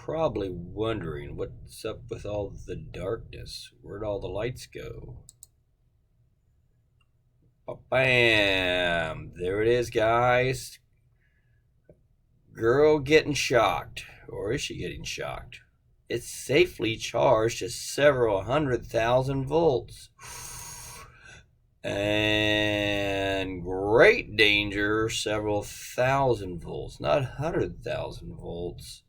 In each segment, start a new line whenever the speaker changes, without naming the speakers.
probably wondering what's up with all the darkness. Where'd all the lights go? Bam! There it is, guys. Girl getting shocked. Or is she getting shocked? It's safely charged to several 100,000 volts. And great danger, several thousand volts. Not 100,000 volts.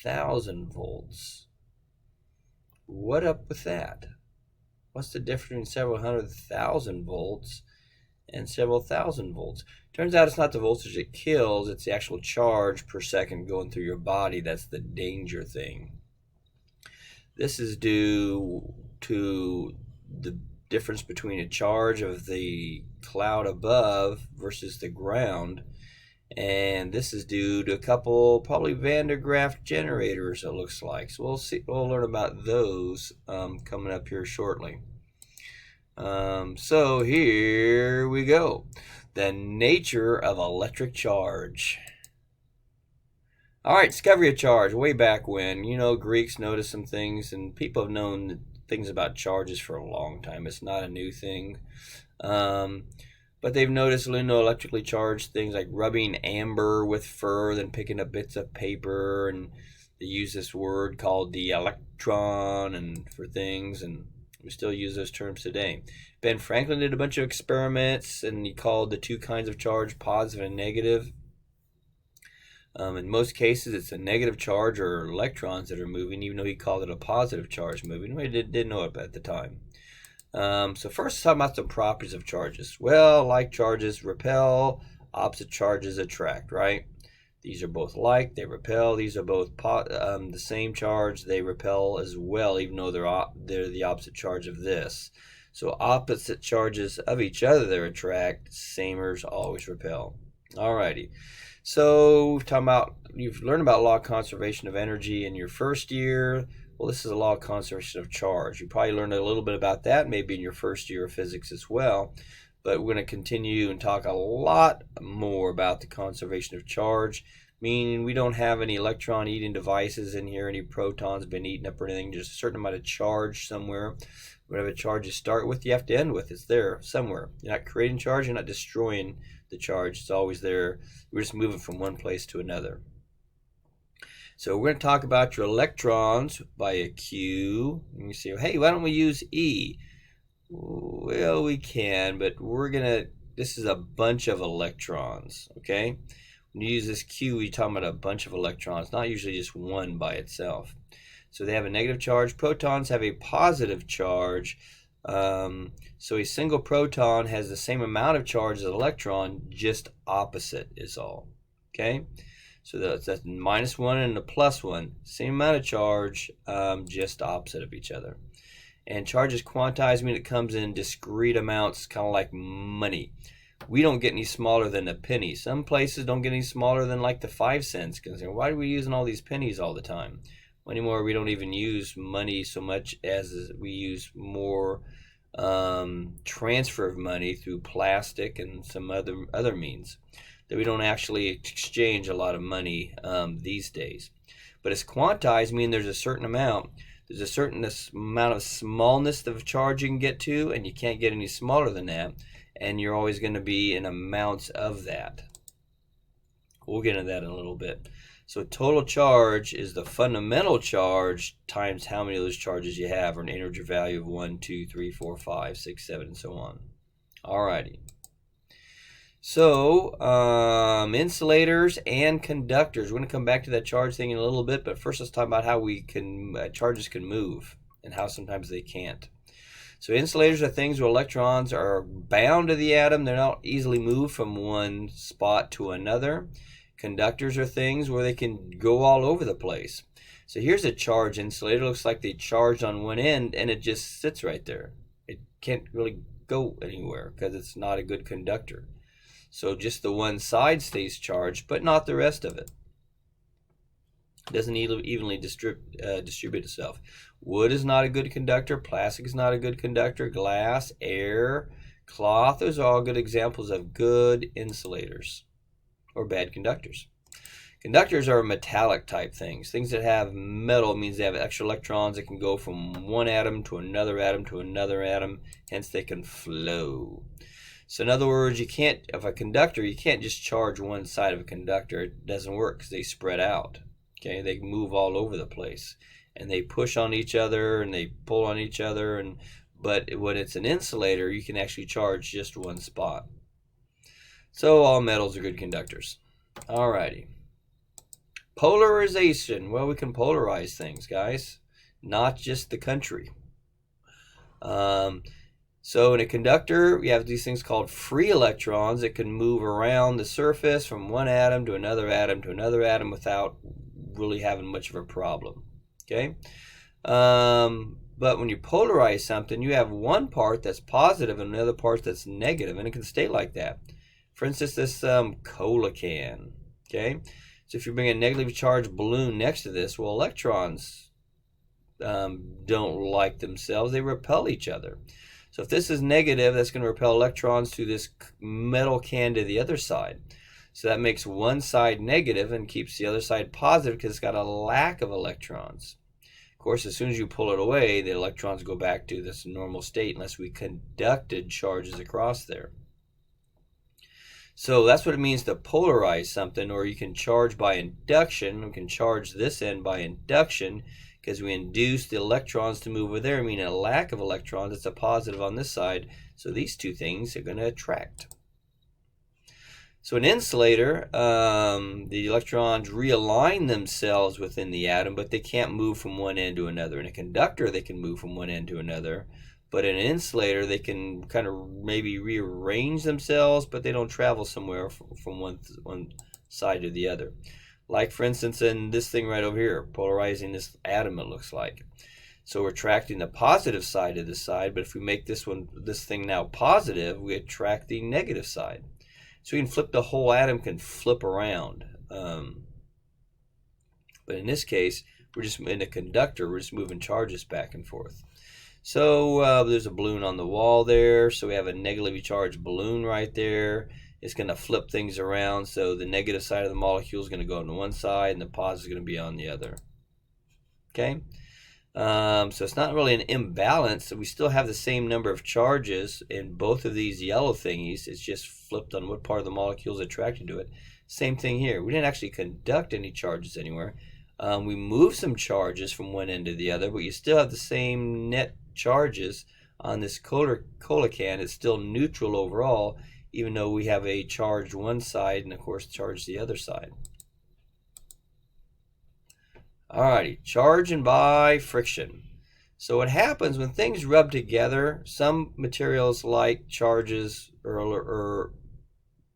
1,000 volts. What up with that? What's the difference between several 100,000 volts and several thousand volts? Turns out it's not the voltage it kills, it's the actual charge per second going through your body. That's the danger thing. This is due to the difference between a charge of the cloud above versus the ground. And this is due to a couple probably Van de Graaff generators, it looks like. So we'll learn about those coming up here shortly. So here we go. The nature of electric charge. All right, discovery of charge. Way back when, Greeks noticed some things, and people have known things about charges for a long time. It's not a new thing. But they've noticed electrically charged things like rubbing amber with fur, then picking up bits of paper, and they use this word called the electron and for things, and we still use those terms today. Ben Franklin did a bunch of experiments, and he called the two kinds of charge positive and negative. In most cases, it's a negative charge or electrons that are moving, even though he called it a positive charge moving. We didn't know it at the time. So first, let's talk about some properties of charges. Well, like charges repel, opposite charges attract, right? These are both like, they repel. These are both the same charge, they repel as well, even though they're the opposite charge of this. So opposite charges of each other they attract, samers always repel. Alrighty. So you've learned about law of conservation of energy in your first year. Well, this is a law of conservation of charge. You probably learned a little bit about that maybe in your first year of physics as well. But we're going to continue and talk a lot more about the conservation of charge, meaning we don't have any electron-eating devices in here, any protons been eaten up or anything, just a certain amount of charge somewhere. Whatever charge you start with, you have to end with. It's there somewhere. You're not creating charge, you're not destroying the charge. It's always there. We're just moving from one place to another. So we're going to talk about your electrons by a Q. And you say, hey, why don't we use E? Well, we can, but this is a bunch of electrons, okay? When you use this Q, you're talking about a bunch of electrons, not usually just one by itself. So they have a negative charge. Protons have a positive charge. So a single proton has the same amount of charge as an electron, just opposite is all, okay? So that's -1 and a +1. Same amount of charge, just opposite of each other. And charge is quantized, meaning it comes in discrete amounts, kind of like money. We don't get any smaller than a penny. Some places don't get any smaller than like the 5 cents. Because why are we using all these pennies all the time? Well, anymore, we don't even use money so much as we use more transfer of money through plastic and some other means. That we don't actually exchange a lot of money these days. But it's quantized, meaning there's a certain amount. There's a certain amount of smallness of charge you can get to, and you can't get any smaller than that. And you're always going to be in amounts of that. We'll get into that in a little bit. So total charge is the fundamental charge times how many of those charges you have, or an integer value of 1, 2, 3, 4, 5, 6, 7, and so on. Alrighty. So, insulators and conductors. We're going to come back to that charge thing in a little bit, but first let's talk about how charges can move and how sometimes they can't. So insulators are things where electrons are bound to the atom. They're not easily moved from one spot to another. Conductors are things where they can go all over the place. So here's a charged insulator. It looks like they charged on one end and it just sits right there. It can't really go anywhere because it's not a good conductor. So just the one side stays charged, but not the rest of it. It doesn't evenly distribute itself. Wood is not a good conductor. Plastic is not a good conductor. Glass, air, cloth, those are all good examples of good insulators or bad conductors. Conductors are metallic type things. Things that have metal means they have extra electrons that can go from one atom to another atom to another atom, hence they can flow. So in other words, if a conductor, you can't just charge one side of a conductor. It doesn't work because they spread out. Okay, they move all over the place, and they push on each other and they pull on each other. But when it's an insulator, you can actually charge just one spot. So all metals are good conductors. Alrighty. Polarization. Well, we can polarize things, guys, not just the country. So in a conductor, we have these things called free electrons that can move around the surface from one atom to another atom to another atom without really having much of a problem. Okay? But when you polarize something, you have one part that's positive and another part that's negative, and it can stay like that. For instance, this cola can. Okay? So if you bring a negatively charged balloon next to this, well, electrons don't like themselves. They repel each other. So if this is negative, that's going to repel electrons to this metal can to the other side. So that makes one side negative and keeps the other side positive because it's got a lack of electrons. Of course, as soon as you pull it away, the electrons go back to this normal state unless we conducted charges across there. So that's what it means to polarize something, or you can charge by induction. We can charge this end by induction because we induce the electrons to move over there, meaning a lack of electrons. It's a positive on this side, so these two things are going to attract. So an insulator, the electrons realign themselves within the atom, but they can't move from one end to another. In a conductor, they can move from one end to another. But in an insulator, they can kind of maybe rearrange themselves, but they don't travel somewhere from one side to the other. Like, for instance, in this thing right over here, polarizing this atom, it looks like. So we're attracting the positive side to this side, but if we make this thing now positive, we attract the negative side. So we can flip the whole atom, can flip around. But in this case, we're just in a conductor, we're just moving charges back and forth. So there's a balloon on the wall there, so we have a negatively charged balloon right there. It's going to flip things around, so the negative side of the molecule is going to go on one side and the positive is going to be on the other. Okay? So it's not really an imbalance. So we still have the same number of charges in both of these yellow thingies. It's just flipped on what part of the molecule is attracted to it. Same thing here. We didn't actually conduct any charges anywhere. We moved some charges from one end to the other, but you still have the same net charges on this cola can. It's still neutral overall, even though we have a charged one side and, of course, charged the other side. Alrighty, charging by friction. So what happens when things rub together, some materials like charges are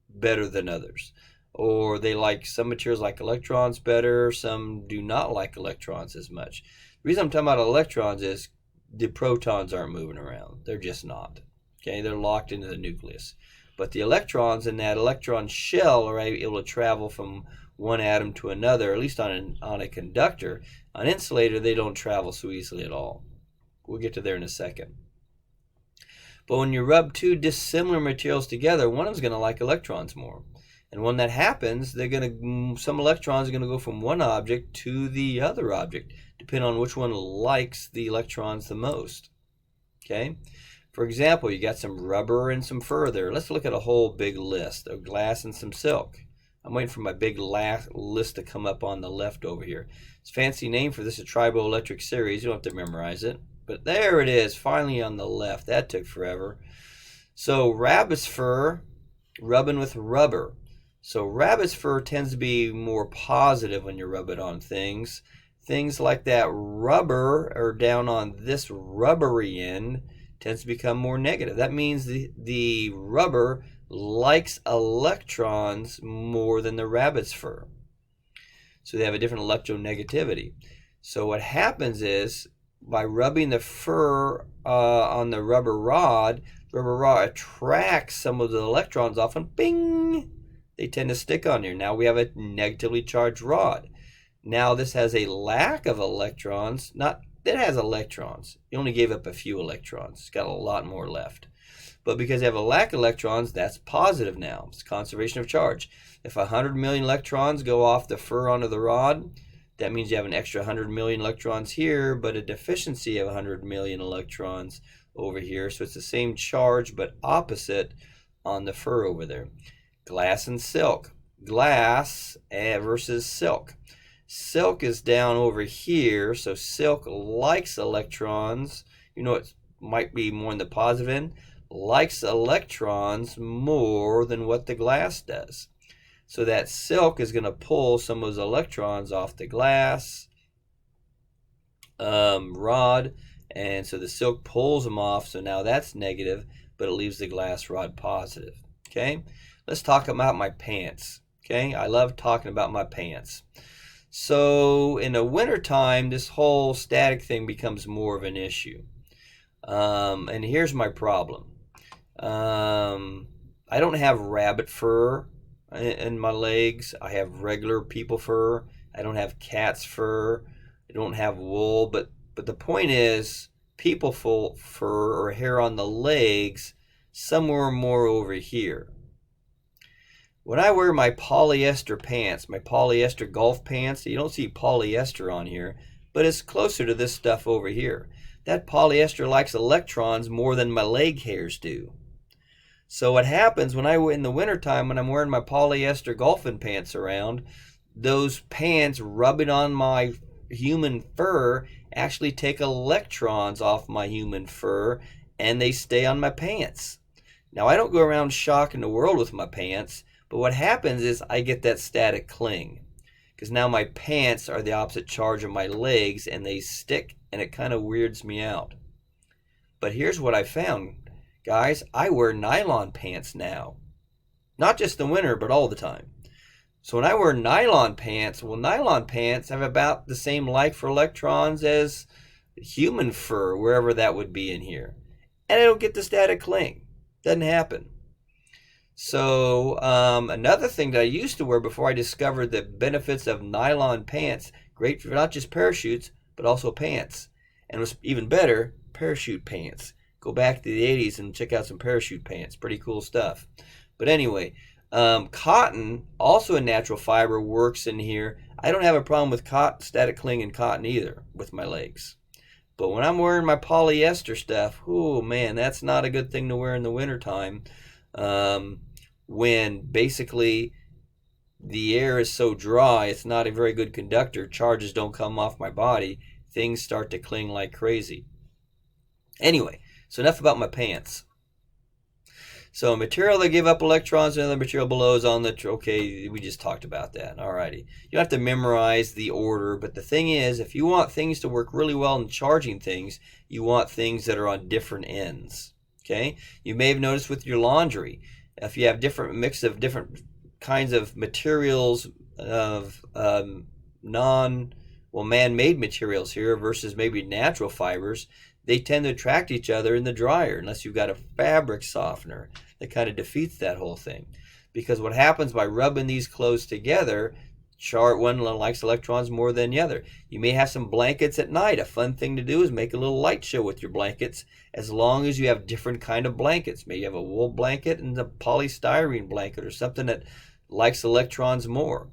better than others. Or they like some materials like electrons better, some do not like electrons as much. The reason I'm talking about electrons is the protons aren't moving around. They're just not. Okay, they're locked into the nucleus. But the electrons in that electron shell are able to travel from one atom to another, at least on a conductor. On an insulator, they don't travel so easily at all. We'll get to there in a second. But when you rub two dissimilar materials together, one of them's going to like electrons more. And when that happens, some electrons are going to go from one object to the other object, depending on which one likes the electrons the most. Okay? For example, you got some rubber and some fur there. Let's look at a whole big list of glass and some silk. I'm waiting for my big list to come up on the left over here. It's a fancy name for this, a triboelectric series. You don't have to memorize it. But there it is, finally on the left. That took forever. So rabbit's fur rubbing with rubber. So rabbit's fur tends to be more positive when you rub it on things. Things like that rubber, or down on this rubbery end, tends to become more negative. That means the rubber likes electrons more than the rabbit's fur. So they have a different electronegativity. So what happens is, by rubbing the fur on the rubber rod attracts some of the electrons off, and bing, they tend to stick on here. Now we have a negatively charged rod. Now this has a lack of electrons. It has electrons. You only gave up a few electrons. It's got a lot more left. But because they have a lack of electrons, that's positive now. It's conservation of charge. If 100 million electrons go off the fur onto the rod, that means you have an extra 100 million electrons here, but a deficiency of 100 million electrons over here. So it's the same charge, but opposite on the fur over there. Glass and silk. Glass versus silk. Silk is down over here, so silk likes electrons. You know, it might be more in the positive end. Likes electrons more than what the glass does. So that silk is going to pull some of those electrons off the glass rod, and so the silk pulls them off, so now that's negative, but it leaves the glass rod positive. Okay, let's talk about my pants. Okay, I love talking about my pants. So in the wintertime, this whole static thing becomes more of an issue. And here's my problem. I don't have rabbit fur in my legs. I have regular people fur. I don't have cat's fur. I don't have wool. But the point is, people fur or hair on the legs, somewhere more over here. When I wear my polyester pants, my polyester golf pants, you don't see polyester on here, but it's closer to this stuff over here. That polyester likes electrons more than my leg hairs do. So what happens when in the wintertime when I'm wearing my polyester golfing pants around, those pants rubbing on my human fur actually take electrons off my human fur and they stay on my pants. Now I don't go around shocking the world with my pants, but what happens is I get that static cling because now my pants are the opposite charge of my legs and they stick, and it kind of weirds me out. But here's what I found, guys. I wear nylon pants now. Not just in the winter, but all the time. So when I wear nylon pants, well, nylon pants have about the same like for electrons as human fur, wherever that would be in here. And I don't get the static cling. Doesn't happen. So another thing that I used to wear before I discovered the benefits of nylon pants, great for not just parachutes, but also pants. And what's even better, parachute pants. Go back to the 80s and check out some parachute pants. Pretty cool stuff. But anyway, cotton, also a natural fiber, works in here. I don't have a problem with static cling in cotton either with my legs. But when I'm wearing my polyester stuff, oh man, that's not a good thing to wear in the wintertime. When basically the air is so dry, it's not a very good conductor. Charges don't come off my body. Things start to cling like crazy. Anyway, so enough about my pants. So material that give up electrons and other material below is on the, okay, we just talked about that. Alrighty. You don't have to memorize the order, but the thing is, if you want things to work really well in charging things, you want things that are on different ends. Okay? You may have noticed with your laundry, if you have different mix of different kinds of materials of man-made materials here versus maybe natural fibers, they tend to attract each other in the dryer unless you've got a fabric softener that kind of defeats that whole thing. Because what happens by rubbing these clothes together, one likes electrons more than the other. You may have some blankets at night. A fun thing to do is make a little light show with your blankets, as long as you have different kind of blankets. Maybe you have a wool blanket and a polystyrene blanket or something that likes electrons more.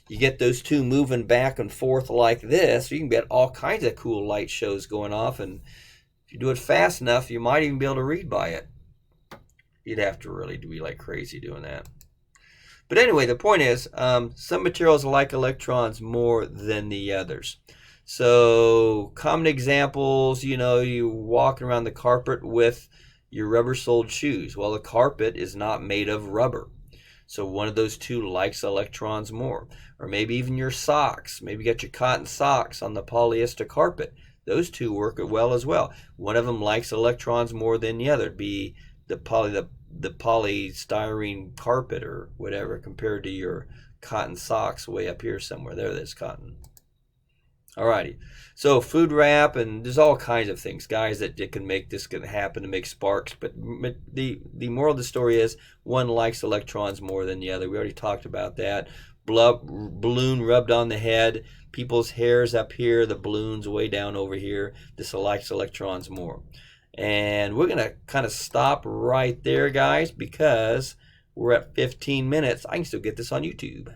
You get those two moving back and forth like this, you can get all kinds of cool light shows going off, and if you do it fast enough, you might even be able to read by it. You'd have to really be like crazy doing that. But anyway, the point is, some materials like electrons more than the others. So common examples, you walking around the carpet with your rubber-soled shoes. Well, the carpet is not made of rubber. So one of those two likes electrons more. Or maybe even your socks. Maybe you got your cotton socks on the polyester carpet. Those two work well as well. One of them likes electrons more than the other. It'd be the polystyrene carpet or whatever compared to your cotton socks way up here somewhere. There, that's cotton. Alrighty. So food wrap, and there's all kinds of things, guys, that can make this can happen to make sparks. But the moral of the story is one likes electrons more than the other. We already talked about that. Balloon rubbed on the head. People's hairs up here, the balloons way down over here. This likes electrons more. And we're going to kind of stop right there, guys, because we're at 15 minutes. I can still get this on YouTube.